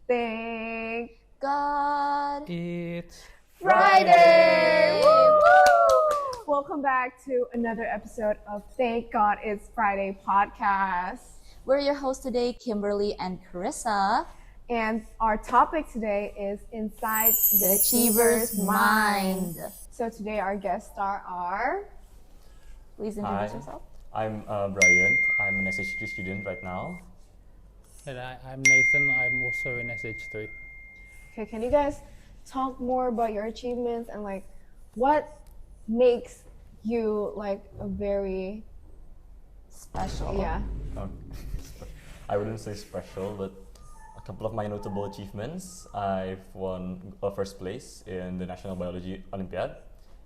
Thank God. It's Friday! Woo! Welcome back to another episode of Thank God It's Friday podcast. We're your hosts today, Kimberly and Carissa. And our topic today is Inside The Achiever's Mind. So today our guest star are... Please introduce yourself. I'm Bryant. I'm an SH3 student right now. and I'm Nathan. I'm also in SH3. Okay, can you guys talk more about your achievements and like what makes you like a very Special. yeah I wouldn't say special, but a couple of my notable achievements. I've won first place in the National Biology Olympiad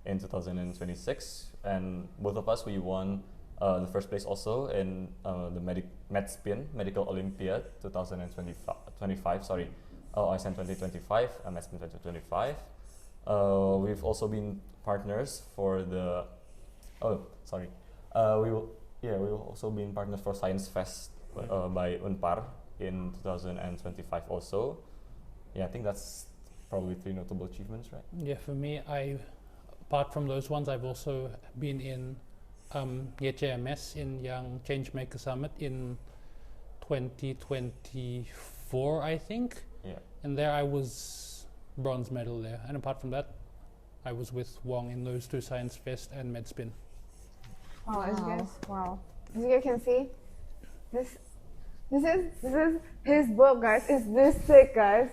in 2026, and both of us we won the first place also in the Medspin Medical Olympiad 2025. Sorry, OSN 2025 and Medspin 2025. We've also been partners for the we've also been partners for Science Fest by Unpar in 2025 also. Yeah, I think that's probably three notable achievements, right? Yeah, for me, apart from those ones, I've also been in YCMS in Young Changemaker Summit in 2024, I think. Yeah. And there I was bronze medal there. And apart from that, I was with Wong in those two, Science Fest and Medspin. As you guys can see, this is his book, guys. It's this thick, guys.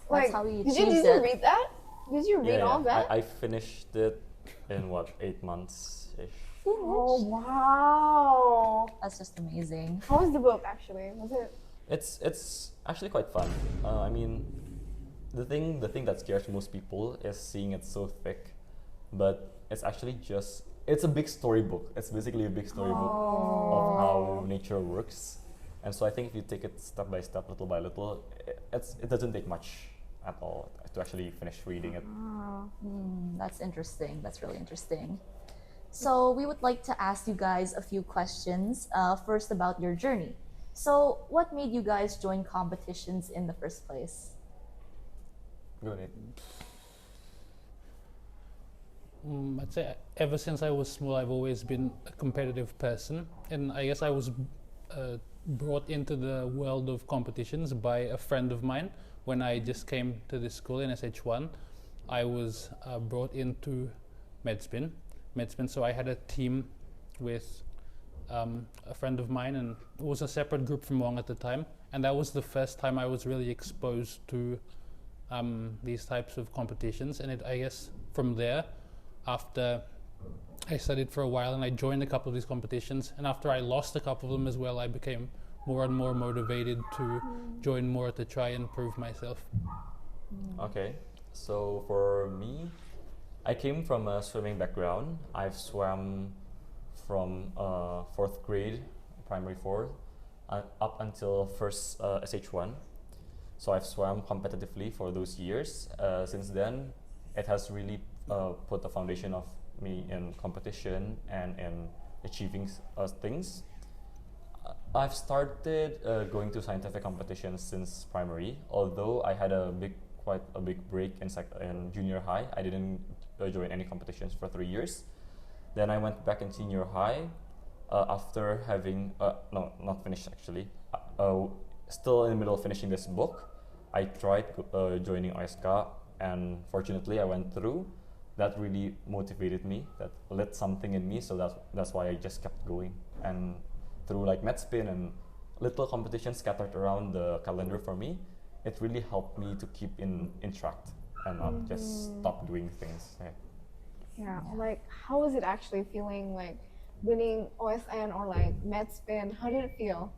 That's how he did achieved you it. read that? Did you read all that? I finished it in 8 months ish. Oh wow! That's just amazing. How was the book actually? Was it? It's actually quite fun. I mean, the thing that scares most people is seeing it so thick, but it's actually it's a big storybook. It's basically a big storybook of how nature works, and so I think if you take it step by step, little by little, it doesn't take much at all to actually finish reading it. That's interesting. That's really interesting. So we would like to ask you guys a few questions. First about your journey. So what made you guys join competitions in the first place? Go ahead. I'd say ever since I was small, I've always been a competitive person. And I guess I was brought into the world of competitions by a friend of mine. When I just came to this school in SH1, I was brought into Medspin. So I had a team with a friend of mine, and it was a separate group from Wong at the time. And that was the first time I was really exposed to these types of competitions. And I guess from there, after I studied for a while and I joined a couple of these competitions, and after I lost a couple of them as well, I became more and more motivated to join more to try and prove myself. Okay, so for me, I came from a swimming background. I've swam from 4th grade, primary 4, up until first SH1. So I've swam competitively for those years. Since then, it has really put the foundation of me in competition and in achieving things. I've started going to scientific competitions since primary, although I had quite a big break in junior high. I didn't join any competitions for 3 years. Then I went back in senior high after having, not finished actually, still in the middle of finishing this book. I tried joining OSK, and fortunately I went through. That really motivated me, that lit something in me, so that's why I just kept going. And through like Medspin and little competitions scattered around the calendar for me, it really helped me to keep in track and not just stop doing things. Yeah, like how was it actually feeling like winning OSN or like Medspin? How did it feel?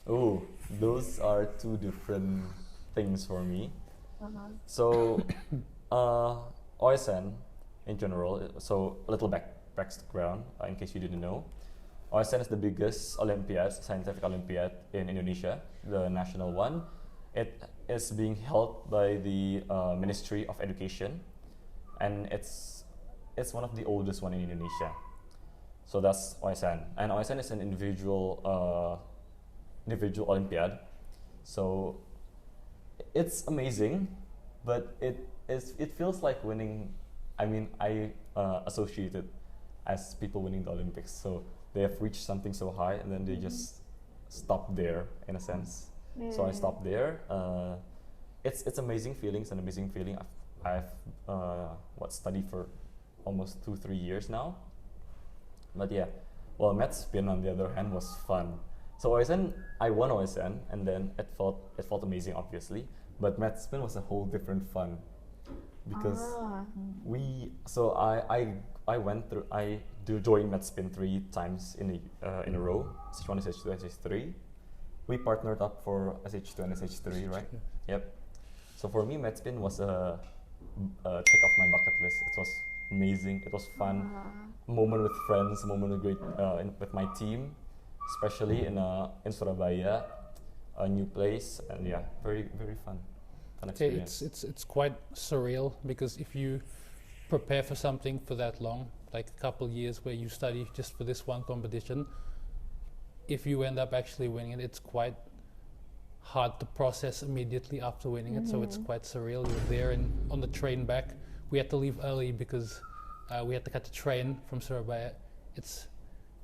Oh, those are two different things for me. So, OSN in general, so a little background in case you didn't know. OSN is the biggest scientific Olympiad in Indonesia, the national one. It is being held by the Ministry of Education, and it's one of the oldest one in Indonesia. So that's OSN, and OSN is an individual Olympiad. So it's amazing, but it feels like winning. I mean, I associate it as people winning the Olympics. So they have reached something so high, and then they just stop there in a sense. So I stopped there. It's amazing feelings, an amazing feeling. I've studied for almost 2-3 years now. But yeah, well, Medspin on the other hand was fun. So OSN, I won OSN, and then it felt amazing, obviously. But Medspin was a whole different fun because I joined Medspin 3 times in a row. SH1, SH2, SH3. We partnered up for SH2 and SH3, right? Yep. So for me, Medspin was a tick off my bucket list. It was amazing. It was fun. Moment with friends. Moment with my team, especially in Surabaya, a new place, and yeah, very very fun experience. It's quite surreal because if you prepare for something for that long, like a couple years where you study just for this one competition, if you end up actually winning it, it's quite hard to process immediately after winning it. So it's quite surreal. You're there, and on the train back, we had to leave early because we had to catch a train from Surabaya. It's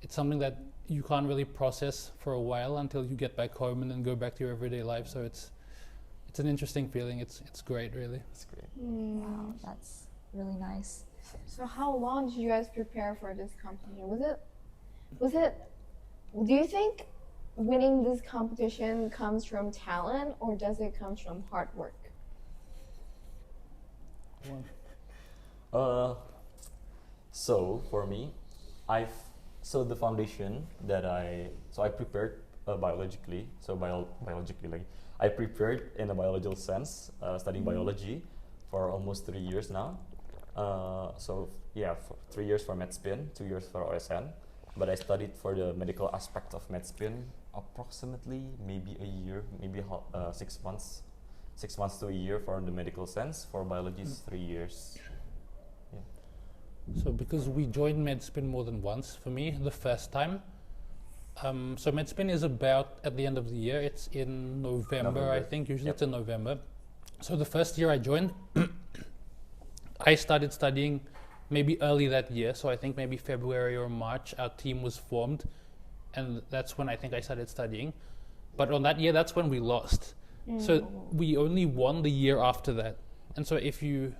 something that you can't really process for a while until you get back home and then go back to your everyday life. So it's an interesting feeling. It's great, really. It's great. Wow, that's really nice. So how long did you guys prepare for this competition? Was it? Do you think winning this competition comes from talent, or does it come from hard work? So for me, the foundation that I prepared biologically. So biologically, like I prepared in a biological sense, studying biology for almost 3 years now. So yeah, 3 years for Medspin, 2 years for OSN. But I studied for the medical aspect of Medspin approximately maybe a year, maybe 6 months, 6 months to a year for the medical sense. For biology, is 3 years. So because we joined Medspin more than once, for me, the first time, so Medspin is about at the end of the year. It's in November. I think. Usually it's in November. So the first year I joined, I started studying maybe early that year. So I think maybe February or March, our team was formed. And that's when I think I started studying. But on that year, that's when we lost. So we only won the year after that. And so if you,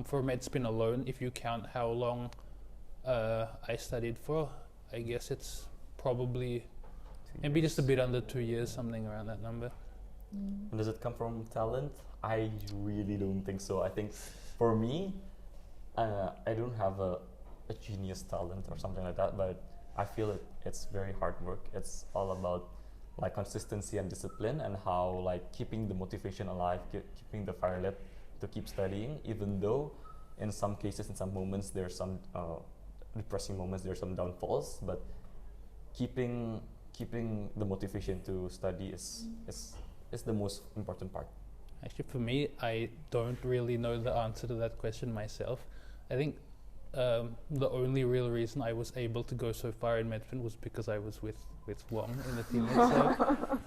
for Medspin alone, if you count how long I studied for, I guess it's probably maybe just a bit under 2 years, something around that number. Does it come from talent? I really don't think so. I think for me, I don't have a genius talent or something like that, but I feel it's very hard work. It's all about like consistency and discipline, and how like keeping the motivation alive, keeping the fire lit to keep studying, even though in some cases, in some moments, there's some depressing moments, there's some downfalls, but keeping the motivation to study is the most important part. Actually, for me, I don't really know the answer to that question myself. I think the only real reason I was able to go so far in Medspin was because I was with Wong in the team. So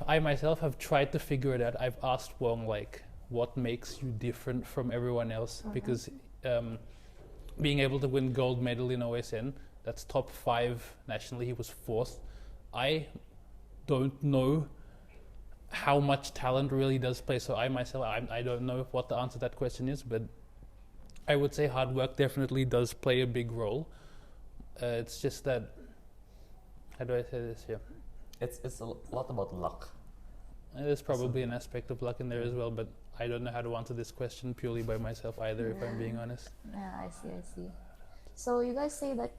I myself have tried to figure it out. I've asked Wong like, what makes you different from everyone else? Because being able to win gold medal in OSN, that's top 5 nationally. He was 4th. I don't know how much talent really does play. So I myself, I don't know what the answer to that question is, but I would say hard work definitely does play a big role. It's just that, how do I say this here? It's a lot about luck. There's probably an aspect of luck in there as well, but I don't know how to answer this question purely by myself either, if I'm being honest. Yeah, I see. So you guys say that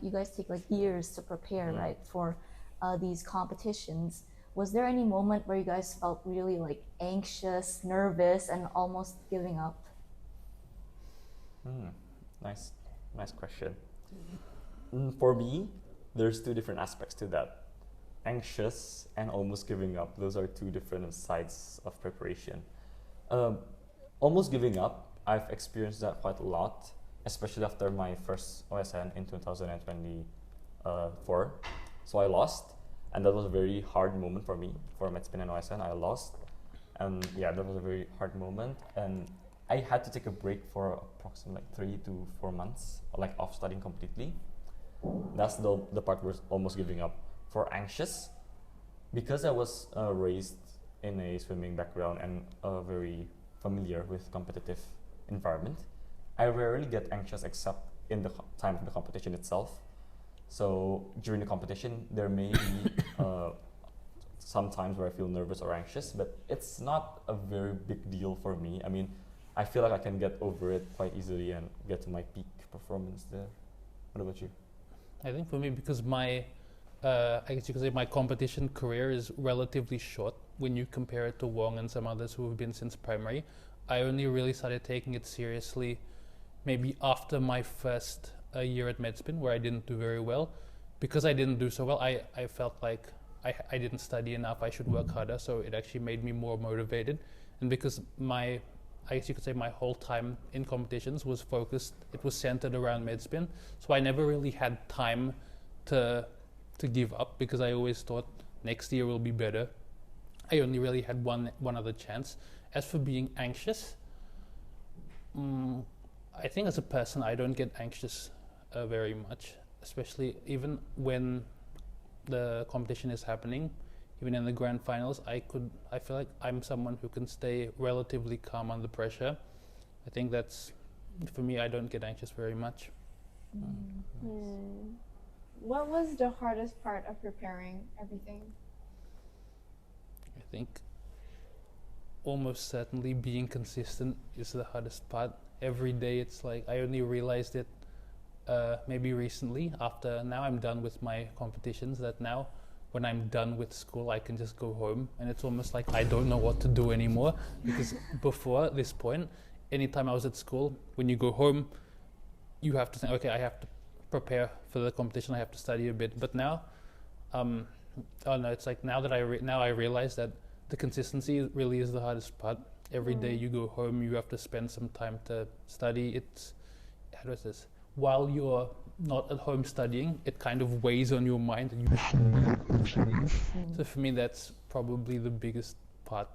you guys take like years to prepare, right, for these competitions. Was there any moment where you guys felt really like anxious, nervous, and almost giving up? Nice question. For me, there's 2 different aspects to that. Anxious and almost giving up. Those are 2 different sides of preparation. Almost giving up, I've experienced that quite a lot, especially after my first OSN in 2024. So I lost, and that was a very hard moment for me, for Medspin and OSN. I lost, And yeah, that was a very hard moment. And I had to take a break for approximately like 3 to 4 months, like off studying completely. That's the part where it's almost giving up. For anxious, because I was raised in a swimming background and very familiar with competitive environment, I rarely get anxious except in the time of the competition itself. So during the competition, there may be some times where I feel nervous or anxious, but it's not a very big deal for me. I mean, I feel like I can get over it quite easily and get to my peak performance there. What about you? I think for me, because I guess you could say my competition career is relatively short when you compare it to Wong and some others who have been since primary. I only really started taking it seriously maybe after my first year at Medspin, where I didn't do very well. Because I didn't do so well, I felt like I didn't study enough, I should work harder, so it actually made me more motivated. And because I guess you could say my whole time in competitions was focused, it was centered around Medspin, so I never really had time to give up, because I always thought next year will be better. I only really had one other chance. As for being anxious, I think as a person I don't get anxious very much, especially even when the competition is happening. Even in the grand finals, I feel like I'm someone who can stay relatively calm under pressure. I think that's, for me, I don't get anxious very much. What was the hardest part of preparing everything? I think almost certainly being consistent is the hardest part. Every day it's like, I only realized it maybe recently, after now I'm done with my competitions, that now when I'm done with school I can just go home, and it's almost like I don't know what to do anymore, because before this point, anytime I was at school, when you go home you have to think, okay, I have to prepare for the competition, I have to study a bit. But now it's like now that I realize that the consistency really is the hardest part. Every day you go home, you have to spend some time to study. It's, how do I say this? While you're not at home studying, it kind of weighs on your mind, and so for me that's probably the biggest part.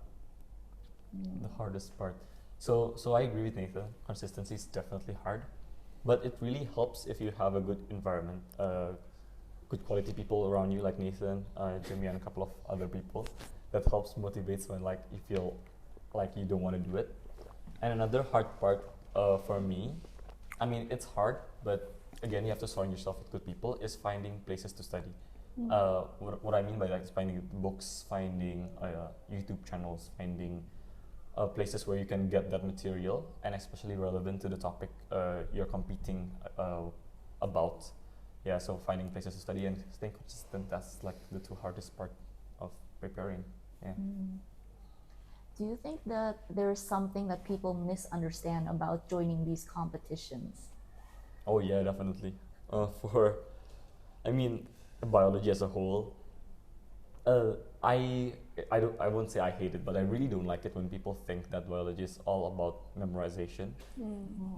The hardest part. So I agree with Nathan. Consistency is definitely hard, but it really helps if you have a good environment, good quality people around you, like Nathan, Jimmy, and a couple of other people. That helps motivates when like you feel like you don't want to do it. And another hard part for me, I mean it's hard, but again you have to surround yourself with good people, is finding places to study. What I mean by that is finding books, finding YouTube channels, finding places where you can get that material, and especially relevant to the topic you're competing about. Yeah, so finding places to study and staying consistent, that's like the two hardest part of preparing. Yeah. Do you think that there's something that people misunderstand about joining these competitions? Oh yeah, definitely. I mean, biology as a whole, I won't say I hate it, but I really don't like it when people think that biology is all about memorization.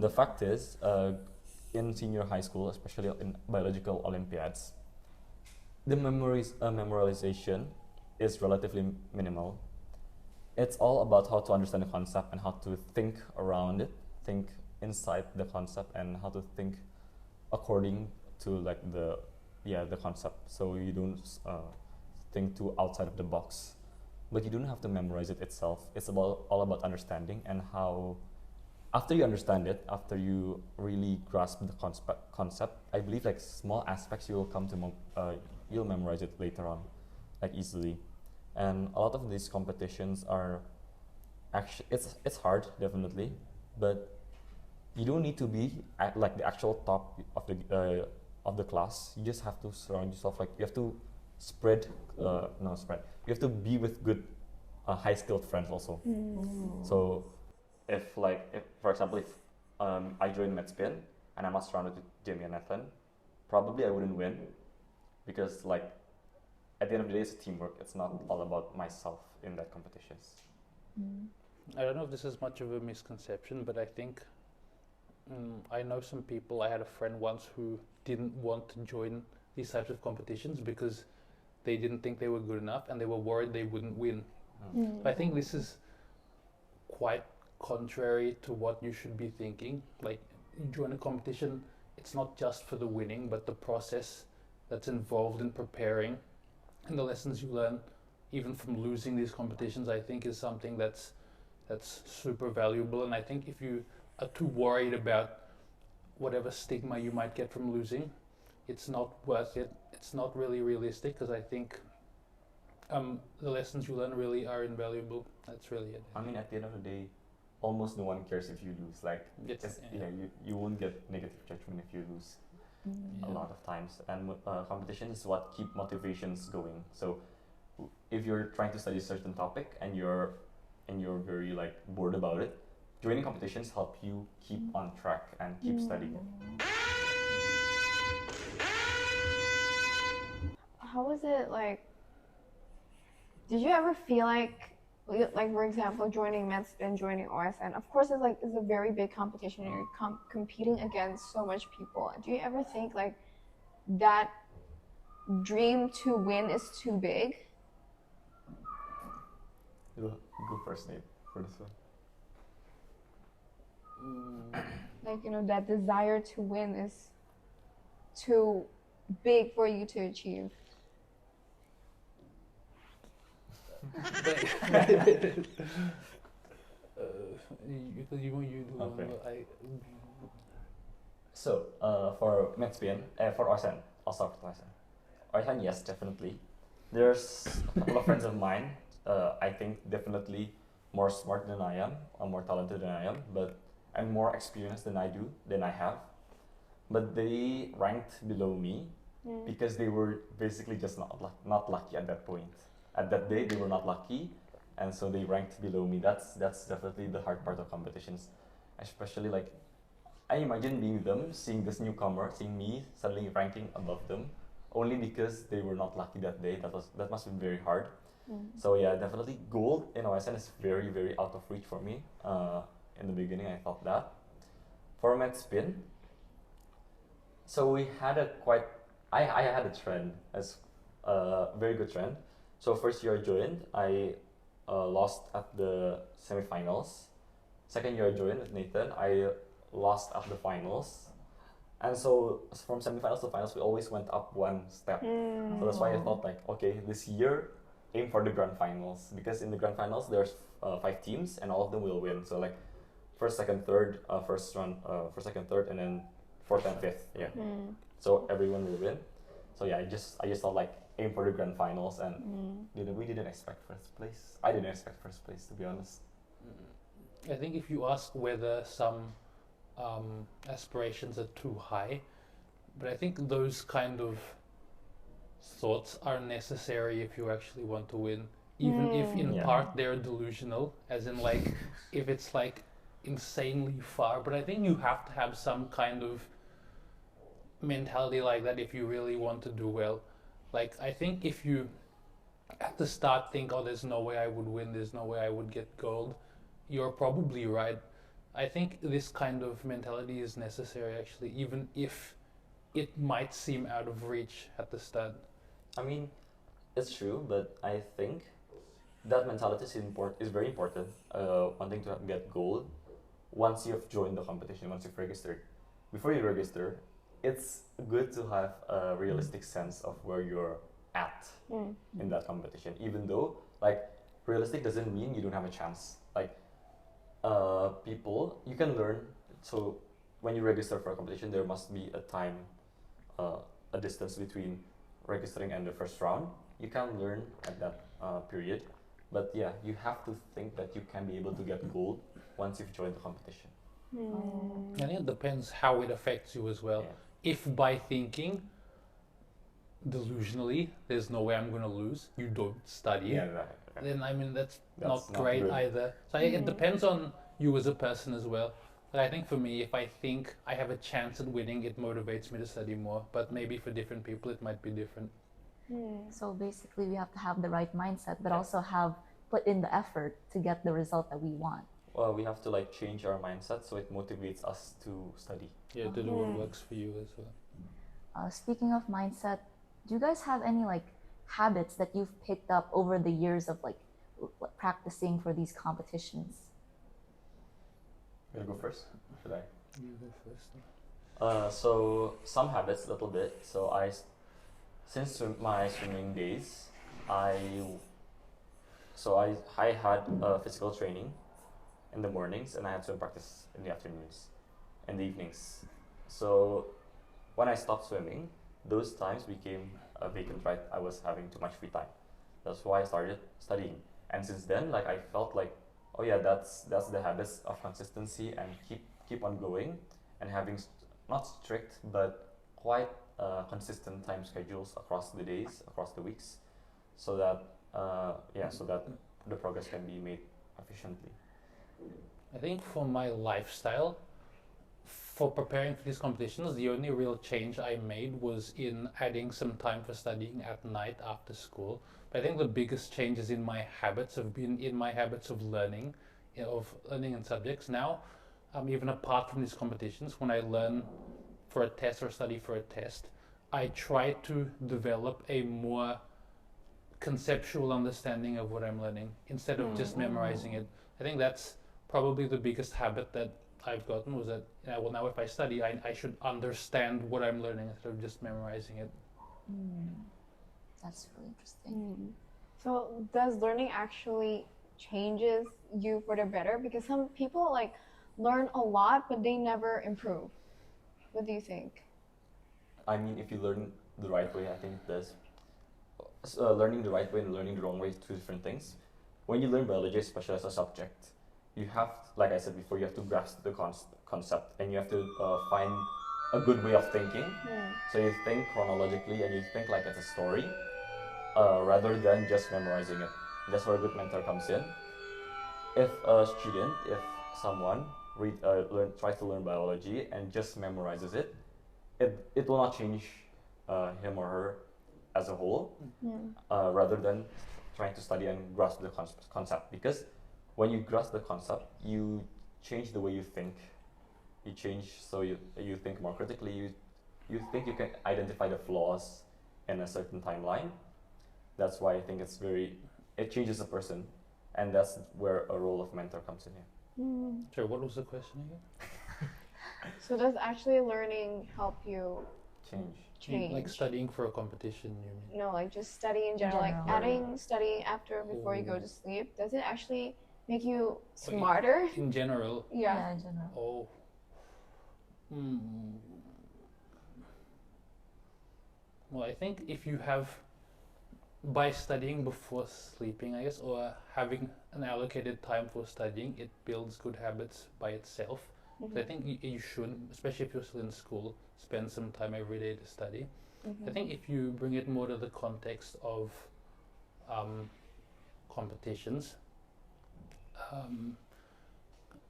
The fact is, in senior high school, especially in biological Olympiads, the memorization is relatively minimal. It's all about how to understand the concept and how to think around it, think inside the concept, and how to think according to like the concept. So you don't think too outside of the box, but you don't have to memorize it itself. It's all about understanding, and how after you understand it, after you really grasp the concept, I believe like small aspects you will come to you'll memorize it later on, like easily. And a lot of these competitions are actually, it's hard definitely, but you don't need to be at like the actual top of the class. You just have to surround yourself, like you have to you have to be with good high skilled friends also. So if for example I join Medspin and I'm not surrounded with Jimmy and Nathan, probably I wouldn't win, because like at the end of the day it's teamwork. It's not all about myself in that competitions. I don't know if this is much of a misconception, but I think I know some people. I had a friend once who didn't want to join these types of competitions because they didn't think they were good enough and they were worried they wouldn't win. I think this is quite contrary to what you should be thinking. Like, you join a competition, it's not just for the winning, but the process that's involved in preparing and the lessons you learn, even from losing these competitions, I think is something that's super valuable. And I think if you are too worried about whatever stigma you might get from losing, it's not worth it. It's not really realistic, because I think the lessons you learn really are invaluable. That's really it. I mean, at the end of the day, almost no one cares if you lose. Like, you won't get negative judgment if you lose a lot of times. And competition is what keep motivations going. So if you're trying to study a certain topic and you're very like bored about it, joining competitions help you keep on track and keep studying. How was it like? Did you ever feel like for example, joining Medspin, joining OSN? Of course, it's a very big competition. And you're competing against so much people. Do you ever think like that dream to win is too big? Go first, Nate, for this one. Like, that desire to win is too big for you to achieve. So for Medspin, for OSN, I'll start with OSN. OSN, yes, definitely. There's a couple of friends of mine. I think definitely more smart than I am, or more talented than I am, and more experienced than I have. But they ranked below me because they were basically just not lucky at that point. At that day, they were not lucky, and so they ranked below me. That's definitely the hard part of competitions, especially like I imagine being them, seeing this newcomer, seeing me suddenly ranking above them, only because they were not lucky that day. That must have been very hard. So yeah, definitely gold in OSN is very, very out of reach for me. In the beginning, I thought that. For Medspin, so we had I had a trend, as a very good trend. So first year I joined, I lost at the semifinals. Second year I joined with Nathan, I lost at the finals. And so from semifinals to finals, we always went up one step. So that's why I thought like, okay, this year, aim for the grand finals. Because in the grand finals, there's 5 teams and all of them will win. So like first, second, third, first round, first, second, third, and then fourth and fifth. Yeah. So everyone will win. So yeah, I just thought like aim for the grand finals, and we didn't expect first place. I didn't expect first place, to be honest. I think if you ask whether some aspirations are too high, but I think those kind of thoughts are necessary if you actually want to win, even if in part they're delusional, as in like if it's like insanely far. But I think you have to have some kind of mentality like that if you really want to do well. Like, I think if you at the start think, oh, there's no way I would win, there's no way I would get gold, you're probably right. I think this kind of mentality is necessary actually, even if it might seem out of reach at the start. I mean, it's true, but I think that mentality is very important. Wanting to get gold once you've joined the competition, once you've registered. Before you register, it's good to have a realistic sense of where you're at in that competition. Even though, like, realistic doesn't mean you don't have a chance. Like, you can learn. So when you register for a competition, there must be a time, a distance between registering and the first round. You can learn at that period. But yeah, you have to think that you can be able to get gold once you've joined the competition. And it depends how it affects you as well. Yeah. If by thinking delusionally, there's no way I'm going to lose, you don't study, then I mean that's not great either. So it depends on you as a person as well. Like, I think for me, if I think I have a chance at winning, it motivates me to study more. But maybe for different people, it might be different. So basically, we have to have the right mindset, but also have put in the effort to get the result that we want. Well, we have to like change our mindset so it motivates us to study. Yeah, to do what works for you as well. Speaking of mindset, do you guys have any like habits that you've picked up over the years of like practicing for these competitions? Gonna go first? Should I? You go first. So some habits, little bit. So since my swimming days, I I had physical training in the mornings, and I had swim practice in the afternoons and the evenings. So when I stopped swimming, those times became vacant. Right, I was having too much free time. That's why I started studying. And since then, like I felt like, oh yeah, that's the habits of consistency and keep on going and having not strict but quite consistent time schedules across the days, across the weeks, so that so that the progress can be made efficiently. I think for my lifestyle, for preparing for these competitions, the only real change I made was in adding some time for studying at night after school. But I think the biggest changes in my habits have been in my habits of learning, of learning in subjects. Now, even apart from these competitions, when I learn for a test or study for a test, I try to develop a more conceptual understanding of what I'm learning instead of just memorizing it. I think that's probably the biggest habit that I've gotten, was that well, now if I study, I should understand what I'm learning instead of just memorizing it. That's really interesting. So does learning actually changes you for the better? Because some people like learn a lot but they never improve. What do you think? I mean, if you learn the right way, I think it does. Learning the right way and learning the wrong way is two different things. When you learn biology, especially as a subject, you have, like I said before, you have to grasp the concept, and you have to find a good way of thinking. So you think chronologically and you think like it's a story, rather than just memorizing it. That's where a good mentor comes in. If someone tries to learn biology and just memorizes it, it will not change him or her as a whole, rather than trying to study and grasp the concept. Because when you grasp the concept, you change the way you think. You change, so you think more critically. You think you can identify the flaws in a certain timeline. That's why I think it changes a person, and that's where a role of mentor comes in here. Sure, what was the question again? So does actually learning help you change? Like studying for a competition, you mean? No, like just study in general. Like general. adding studying after before you go to sleep. Does it actually make you smarter? In general? Yeah. In general. Oh. Well, I think if you have, by studying before sleeping, I guess, or having an allocated time for studying, it builds good habits by itself. So I think you should, especially if you're still in school, spend some time every day to study. I think if you bring it more to the context of competitions,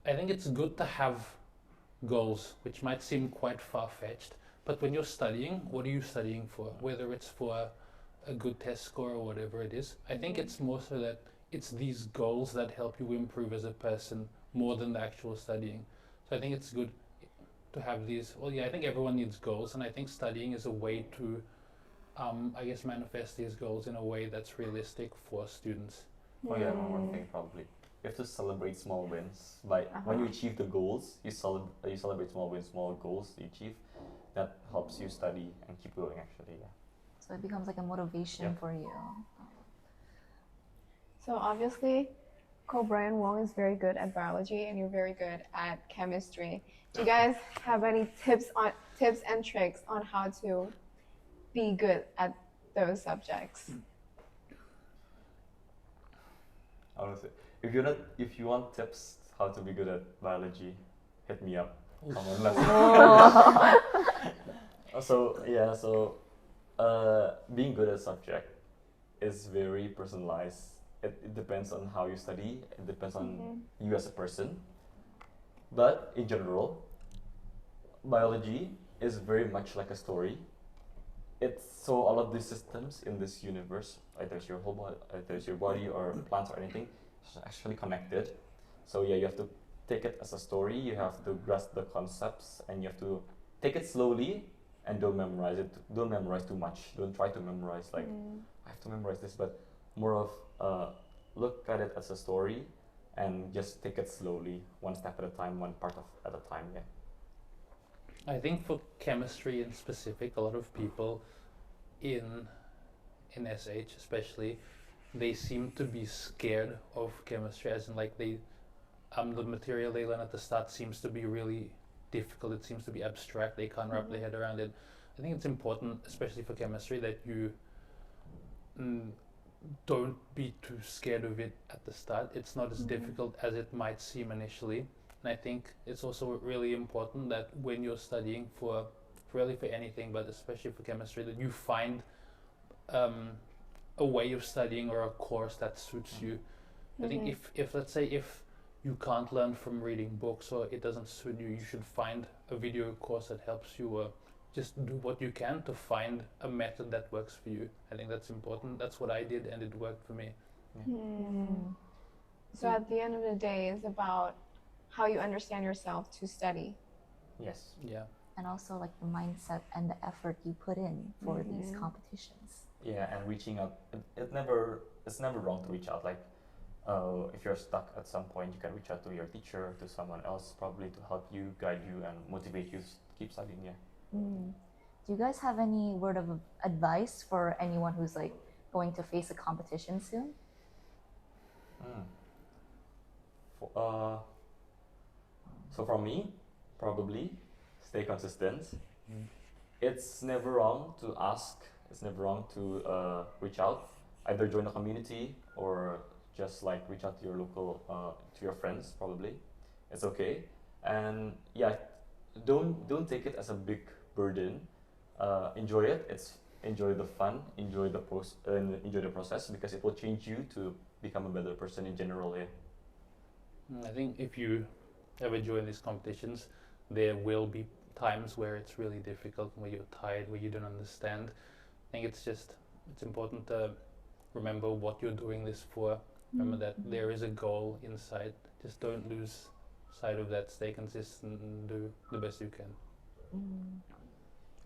I think it's good to have goals, which might seem quite far-fetched, but when you're studying, what are you studying for? Whether it's for a good test score or whatever it is, I think it's more so that it's these goals that help you improve as a person more than the actual studying. So I think it's good to have these. Well, yeah, I think everyone needs goals, and I think studying is a way to, I guess, manifest these goals in a way that's realistic for students. Oh yeah, one more thing probably. You have to celebrate small wins. When you achieve the goals, you celebrate small wins, small goals you achieve. That helps you study and keep going. Actually, yeah. So it becomes like a motivation for you. So obviously, Brian Wong is very good at biology, and you're very good at chemistry. Do you guys have any tips and tricks on how to be good at those subjects? Honestly, if you want tips how to be good at biology, hit me up. Come on, let's. Being good at a subject is very personalized. It depends on how you study. It depends on you as a person. But in general, biology is very much like a story. So all of these systems in this universe, either it's your whole body, either it's your body or plants or anything, is actually connected. So yeah, you have to take it as a story. You have to grasp the concepts, and you have to take it slowly, and don't memorize it. Don't memorize too much. Don't try to memorize like I have to memorize this, but more of look at it as a story, and just take it slowly, one step at a time, one part of at a time. Yeah. I think for chemistry in specific, a lot of people in SH especially, they seem to be scared of chemistry, as in like the material they learn at the start seems to be really difficult. It seems to be abstract. They can't wrap their head around it. I think it's important, especially for chemistry, that you don't be too scared of it at the start. It's not as difficult as it might seem initially. And I think it's also really important that when you're studying for anything, but especially for chemistry, that you find a way of studying or a course that suits you. I think if let's say if you can't learn from reading books or it doesn't suit you, you should find a video course that helps you, or just do what you can to find a method that works for you. I think that's important. That's what I did, and it worked for me. So at the end of the day, it's about how you understand yourself to study. Yes. Yeah. And also like the mindset and the effort you put in for these competitions. Yeah, and reaching out. It's never wrong to reach out. Like, if you're stuck at some point, you can reach out to your teacher, to someone else, probably to help you, guide you, and motivate you to keep studying. Yeah. Do you guys have any word of advice for anyone who's like going to face a competition soon? So for me, probably stay consistent. It's never wrong to ask. It's never wrong to reach out. Either join a community or just like reach out to your local, to your friends. Probably, it's okay. And yeah, don't take it as a big burden. Enjoy it. Enjoy the fun. Enjoy the process, because it will change you to become a better person in general. Yeah. I think if you ever join these competitions, there will be times where it's really difficult, where you're tired, where you don't understand. I think it's important to remember what you're doing this for. Remember that there is a goal inside. Just don't lose sight of that. Stay consistent and do the best you can.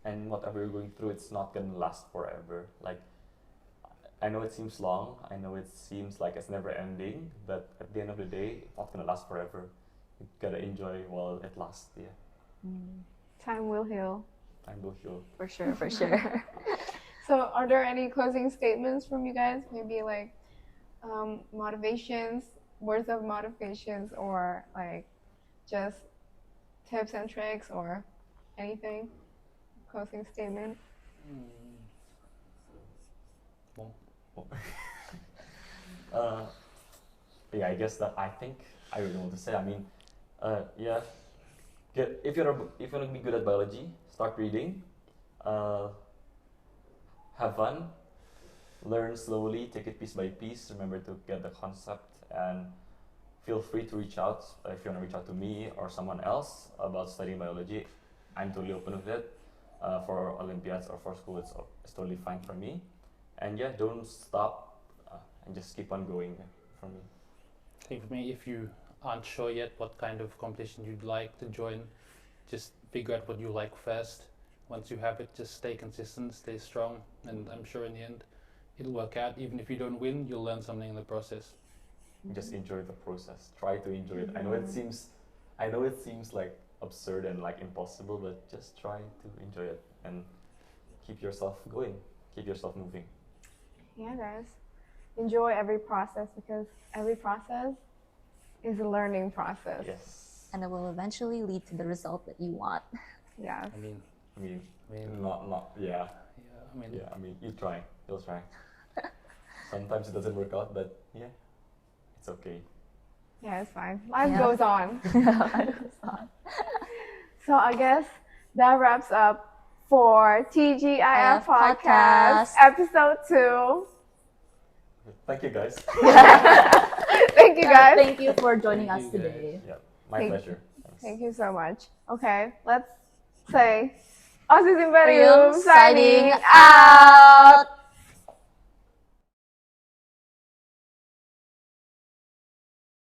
And whatever you're going through, it's not gonna last forever. Like, I know it seems long, I know it seems like it's never ending, but at the end of the day, it's not gonna last forever. You gotta enjoy while it lasts. Yeah. Time will heal. Time will heal. For sure, for sure. So are there any closing statements from you guys? Maybe like motivations, words of motivations, or like just tips and tricks or anything? Closing statement. Yeah, I guess that I don't know what to say. I mean, yeah. If you want to be good at biology, start reading. Have fun. Learn slowly. Take it piece by piece. Remember to get the concept, and feel free to reach out if you want to reach out to me or someone else about studying biology. I'm totally open with it. For Olympiads or for school, it's totally fine for me. And yeah, don't stop and just keep on going for me. I think for me, if you aren't sure yet what kind of competition you'd like to join, just figure out what you like first. Once you have it, just stay consistent, stay strong, and I'm sure in the end it'll work out. Even if you don't win, you'll learn something in the process. Just enjoy the process. Try to enjoy it. I know it seems like absurd and like impossible, but just try to enjoy it and keep yourself going, keep yourself moving. Yeah, guys, enjoy every process, because every process is a learning process. Yes. And it will eventually lead to the result that you want. Yes. I mean, Not yeah. Yeah, I mean, you'll try. Sometimes it doesn't work out, but yeah, it's okay. Yeah, it's fine. Life goes on. Life goes on. So I guess that wraps up for TGIF Podcast, episode 2. Thank you, guys. Thank you, guys. Thank you for joining us today. Yeah, my pleasure. Thanks. Thank you so much. Okay, let's say Aussies Imperium signing out.